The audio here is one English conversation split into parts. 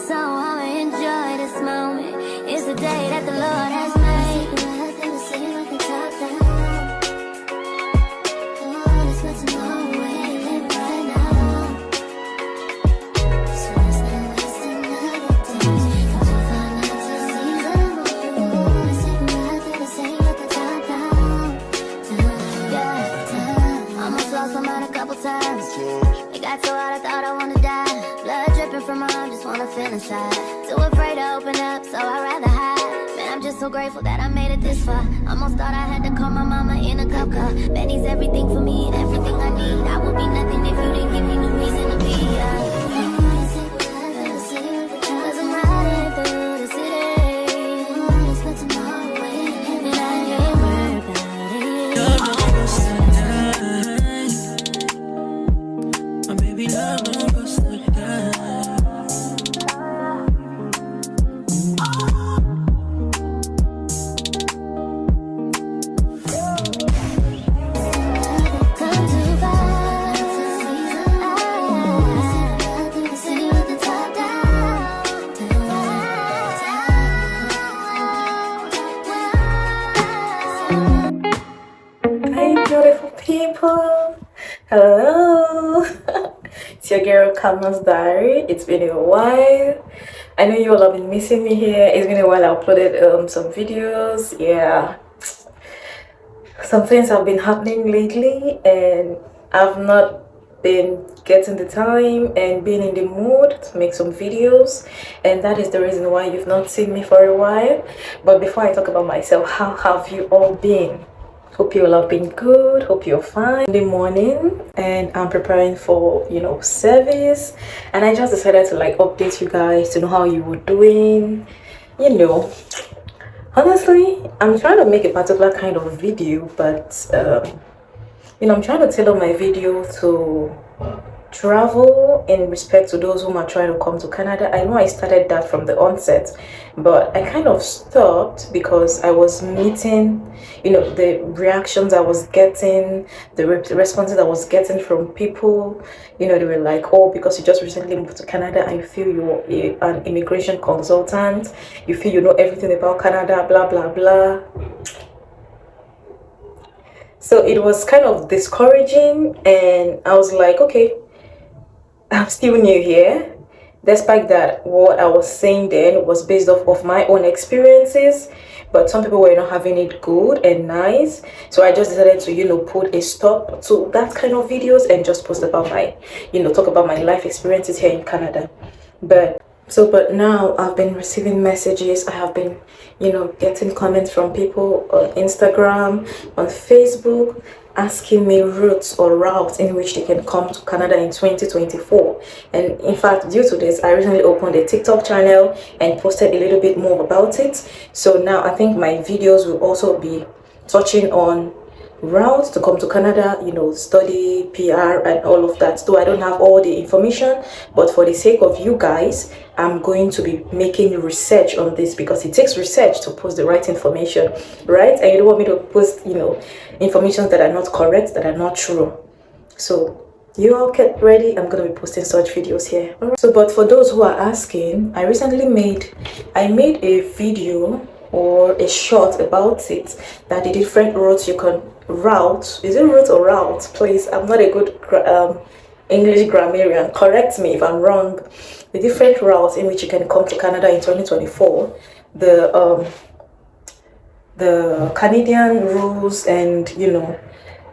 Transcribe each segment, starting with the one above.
so I'ma enjoy this moment. It's the day that the Lord has made. It got so hot I thought I wanna die. Blood dripping from my arm, just wanna feel inside. Too afraid to open up, so I'd rather hide. Man, I'm just so grateful that I made it this far. Almost thought I had to call my mama in a cop car. Benny's everything for me and everything I need. I would be nothing if you didn't give me no reason to be. Cause I'm riding through the city, and I ain't worried about it. My baby love won't go slow down. Hi beautiful people, hello. It's your girl Kalma's Diary. It's been a while. I know you all have been missing me here. It's been a while I uploaded some videos. Yeah, some things have been happening lately and I've not been getting the time and being in the mood to make some videos, and that is the reason why you've not seen me for a while. But before I talk about myself, how have you all been? Hope you all have been good. Hope you're fine. In the morning, and I'm preparing for, you know, service, and I just decided to like update you guys to know how you were doing. You know, honestly, I'm trying to make a particular kind of video, but you know, I'm trying to tailor my video to travel in respect to those whom are trying to come to Canada. I know I started that from the onset, but I kind of stopped because I was meeting, you know, the reactions I was getting, the responses I was getting from people. You know, they were like, oh, because you just recently moved to Canada and you feel you're an immigration consultant, you feel you know everything about Canada, blah blah blah. So it was kind of discouraging, and I was like, okay, I'm still new here. Despite that, what I was saying then was based off of my own experiences, but some people were not having it good and nice. So I just decided to, you know, put a stop to that kind of videos and just post about my, you know, talk about my life experiences here in Canada. But now I've been receiving messages. I have been, you know, getting comments from people on Instagram, on Facebook, asking me routes or routes in which they can come to Canada in 2024. And in fact, due to this, I recently opened a TikTok channel and posted a little bit more about it. So now I think my videos will also be touching on routes to come to Canada, you know, study, PR and all of that. Though I don't have all the information, but for the sake of you guys, I'm going to be making research on this, because it takes research to post the right information, right? And you don't want me to post, you know, information that are not correct, that are not true. So you all get ready. I'm going to be posting such videos here. All right. So, but for those who are asking, I recently made a video or a short about it, that the different routes you can route. Is it route or route? Please, I'm not a good English grammarian. Correct me if I'm wrong. The different routes in which you can come to Canada in 2024. The Canadian rules, and you know,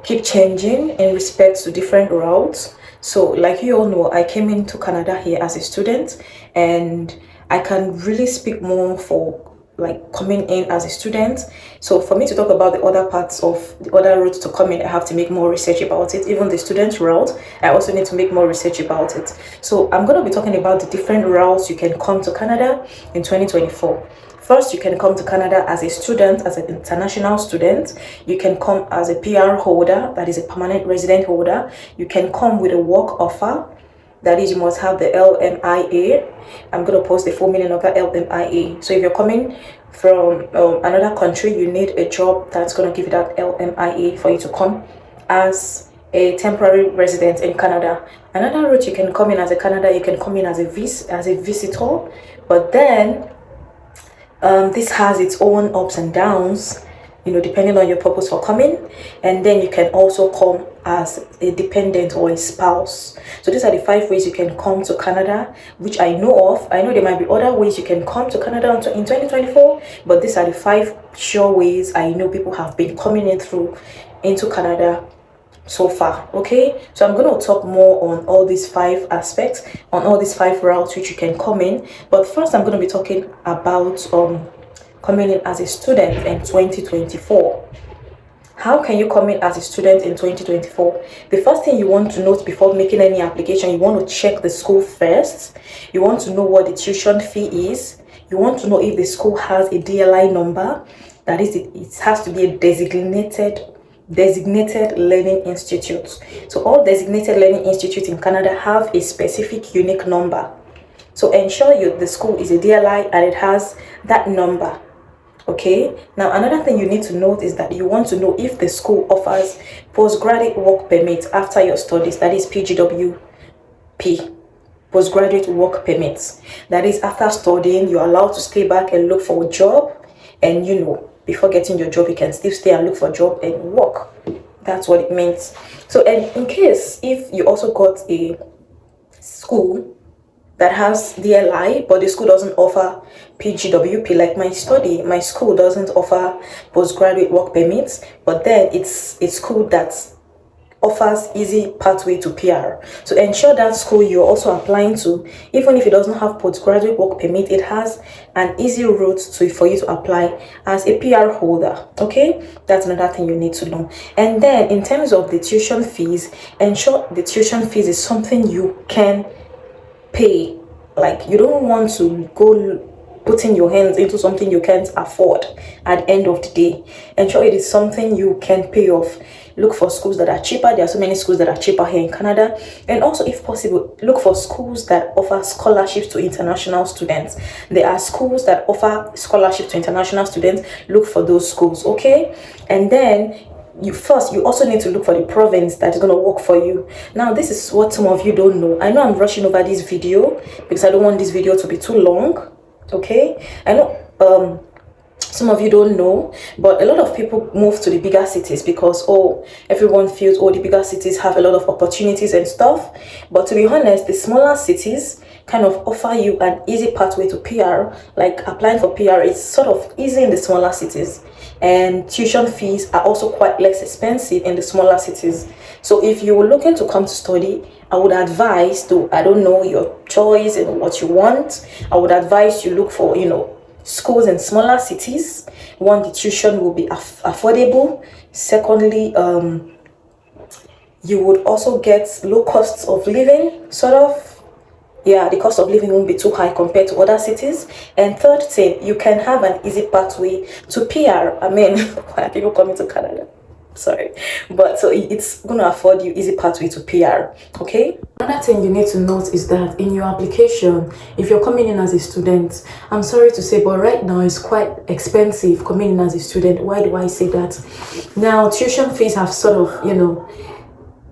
keep changing in respect to different routes. So like you all know, I came into Canada here as a student, and I can really speak more for like coming in as a student. So for me to talk about the other parts of the other routes to come in, I have to make more research about it. Even the student route, I also need to make more research about it. So I'm going to be talking about the different routes you can come to Canada in 2024. First, you can come to Canada as a student, as an international student. You can come as a PR holder, that is a permanent resident holder. You can come with a work offer, that is, you must have the LMIA. I'm going to post the full meaning of that LMIA. So if you're coming from another country, you need a job that's going to give you that LMIA for you to come as a temporary resident in Canada. Another route, you can come in as a Canada, you can come in as a visitor, but then this has its own ups and downs, depending on your purpose for coming. And then you can also come as a dependent or a spouse. So these are the 5 ways you can come to Canada, which I know of. I know there might be other ways you can come to Canada in 2024, but these are the 5 sure ways I know people have been coming into Canada so far. Okay, so I'm going to talk more on all these 5 aspects, on all these 5 routes which you can come in. But first, I'm going to be talking about coming in as a student in 2024. How can you come in as a student in 2024? The first thing you want to note before making any application, you want to check the school first. You want to know what the tuition fee is. You want to know if the school has a DLI number. That is, it has to be a designated learning institute. So all designated learning institutes in Canada have a specific unique number. So ensure the school is a DLI and it has that number. Okay, now another thing you need to note is that you want to know if the school offers postgraduate work permit after your studies, that is PGWP, postgraduate work permits. That is, after studying, you're allowed to stay back and look for a job, and before getting your job, you can still stay and look for a job and work. That's what it means. So, and in case if you also got a school that has DLI, but the school doesn't offer PGWP, like my school doesn't offer postgraduate work permits, but then it's a school that offers easy pathway to PR. So ensure that school you're also applying to, even if it doesn't have postgraduate work permit, it has an easy route for you to apply as a PR holder. Okay, that's another thing you need to know. And then in terms of the tuition fees, ensure the tuition fees is something you can pay. Like, you don't want to go putting your hands into something you can't afford at the end of the day. Ensure it is something you can pay off. Look for schools that are cheaper. There are so many schools that are cheaper here in Canada. And also, if possible, look for schools that offer scholarships to international students. There are schools that offer scholarships to international students. Look for those schools, okay? And then you also need to look for the province that is going to work for you. Now, this is what some of you don't know. I know I'm rushing over this video because I don't want this video to be too long. Okay, I know some of you don't know, but a lot of people move to the bigger cities because everyone feels the bigger cities have a lot of opportunities and stuff. But to be honest, the smaller cities kind of offer you an easy pathway to PR. Like, applying for PR is sort of easy in the smaller cities, and tuition fees are also quite less expensive in the smaller cities. So if you're looking to come to study, I would advise your choice and what you want. I would advise you look for, schools in smaller cities. One, the tuition will be affordable. Secondly, you would also get low costs of living, sort of. Yeah, the cost of living won't be too high compared to other cities. And third thing, you can have an easy pathway to PR. I mean, why are people coming to Canada? Sorry, but so it's going to afford you easy pathway to PR. Okay, another thing you need to note is that in your application, if you're coming in as a student, I'm sorry to say, but right now it's quite expensive coming in as a student. Why do I say that? Now, tuition fees have sort of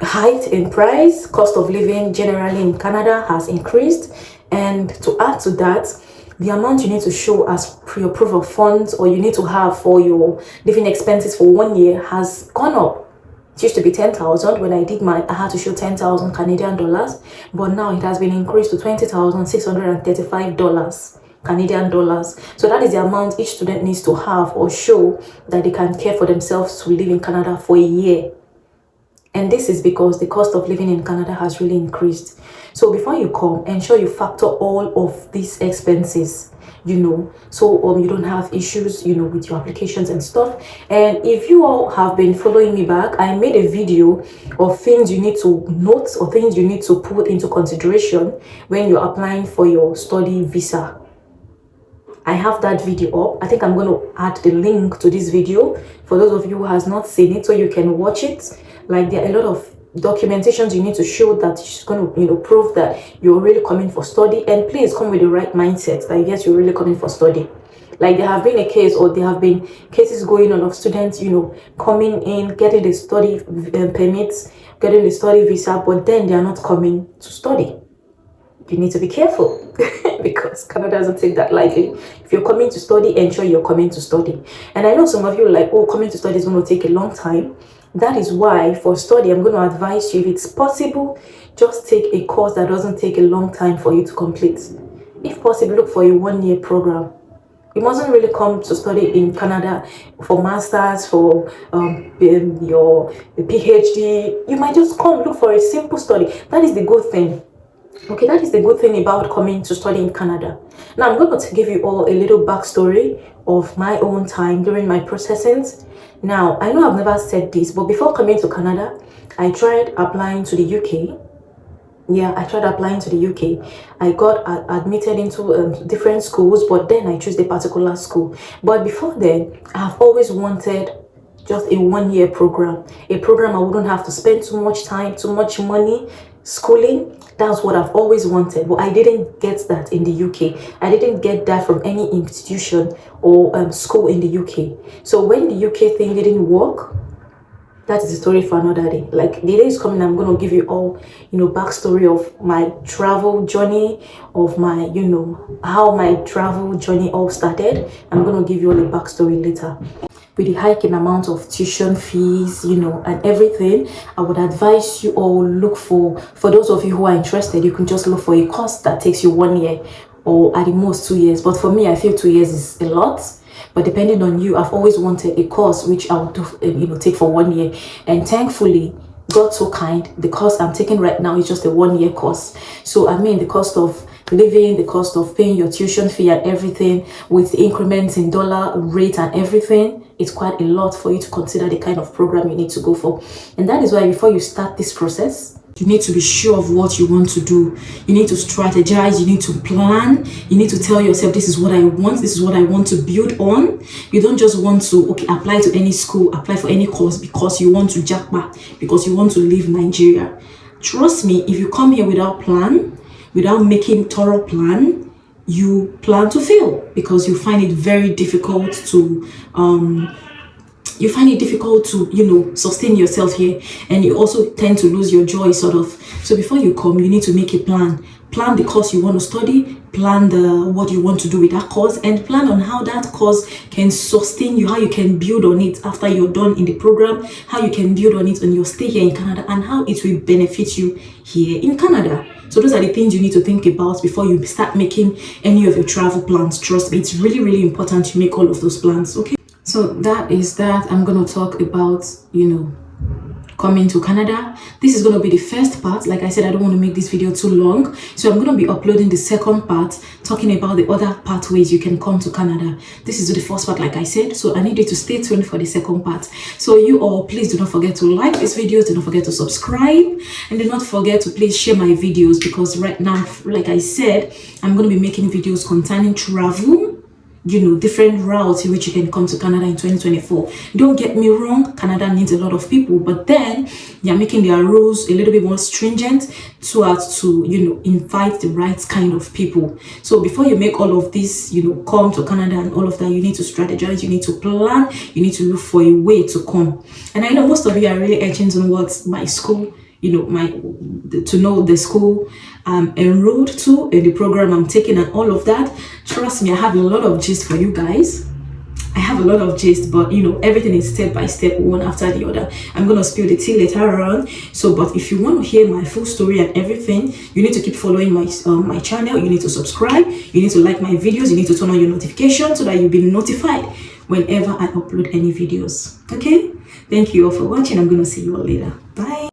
hiked in price. Cost of living generally in Canada has increased, and to add to that, the amount you need to show as your proof of funds, or you need to have for your living expenses for 1 year, has gone up. It used to be 10,000. When I did mine, I had to show 10,000 Canadian dollars, but now it has been increased to $20,635 Canadian dollars. So that is the amount each student needs to have or show that they can care for themselves to live in Canada for a year. And this is because the cost of living in Canada has really increased. So before you come, ensure you factor all of these expenses, so you don't have issues, with your applications and stuff. And if you all have been following me back, I made a video of things you need to note or things you need to put into consideration when you're applying for your study visa. I have that video up. I think I'm going to add the link to this video for those of you who has not seen it, so you can watch it. Like, there are a lot of documentations you need to show that is going to prove that you're really coming for study. And please come with the right mindset that yes, you're really coming for study. Like there have been a case, or there have been cases going on of students, coming in, getting the study permits, getting the study visa, but then they are not coming to study. You need to be careful because Canada doesn't take that lightly. If you're coming to study, ensure you're coming to study. And I know some of you are like, oh, coming to study is going to take a long time. That is why for study, I'm going to advise you, if it's possible, just take a course that doesn't take a long time for you to complete. If possible, look for a 1-year program. You mustn't really come to study in Canada for masters, for your PhD. You might just come look for a simple study. That is the good thing. Okay, that is the good thing about coming to study in Canada. Now, I'm going to give you all a little backstory of my own time during my processings. Now, I know I've never said this, but before coming to Canada, I tried applying to the UK. Yeah, I tried applying to the UK. I got admitted into different schools, but then I chose a particular school. But before then, I've always wanted just a 1-year program. A program I wouldn't have to spend too much time, too much money schooling. That's what I've always wanted, but I didn't get that in the UK. I didn't get that from any institution or school in the UK. So when the UK thing didn't work, that is a story for another day. Like the day is coming, I'm going to give you all, backstory of my travel journey, of my, how my travel journey all started. I'm going to give you all the backstory later. With the hiking amount of tuition fees, and everything, I would advise you all look for those of you who are interested, you can just look for a course that takes you 1 year or at the most 2 years. But for me, I feel 2 years is a lot. But depending on you, I've always wanted a course which I would do, take for 1 year. And thankfully, God's so kind, the course I'm taking right now is just a 1-year course. So I mean, the cost of living, the cost of paying your tuition fee and everything, with the increments in dollar rate and everything, it's quite a lot for you to consider the kind of program you need to go for. And that is why before you start this process, you need to be sure of what you want to do. You need to strategize, you need to plan, you need to tell yourself, this is what I want, this is what I want to build on. You don't just want to, apply to any school, apply for any course because you want to jackpot, because you want to leave Nigeria. Trust me, if you come here without plan, without making thorough plan, you plan to fail, because you find it very difficult to sustain yourself here, and you also tend to lose your joy sort of. So before you come, you need to make a plan the course you want to study, plan what you want to do with that course, and plan on how that course can sustain you, how you can build on it after you're done in the program, how you can build on it on your stay here in Canada, and how it will benefit you here in Canada. So those are the things you need to think about before you start making any of your travel plans. Trust me, it's really, really important to make all of those plans, okay? So that is that. I'm going to talk about, coming to Canada. This is going to be the first part. Like I said, I don't want to make this video too long. So I'm going to be uploading the second part, talking about the other pathways you can come to Canada. This is the first part, like I said. So I need you to stay tuned for the second part. So you all, please do not forget to like this video. Do not forget to subscribe. And do not forget to please share my videos, because right now, like I said, I'm going to be making videos concerning travel, different routes in which you can come to Canada in 2024. Don't get me wrong, Canada needs a lot of people, but then they're making their rules a little bit more stringent so as to, invite the right kind of people. So before you make all of this, come to Canada and all of that, you need to strategize, you need to plan, you need to look for a way to come. And I know most of you are really etching towards my school, to know the school I'm enrolled to, in the program I'm taking and all of that. Trust me, I have a lot of gist for you guys. I have a lot of gist, but everything is step by step, one after the other. I'm gonna spill the tea later on. So, but if you want to hear my full story and everything, you need to keep following my channel. You need to subscribe. You need to like my videos. You need to turn on your notifications so that you'll be notified whenever I upload any videos. Okay? Thank you all for watching. I'm gonna see you all later. Bye.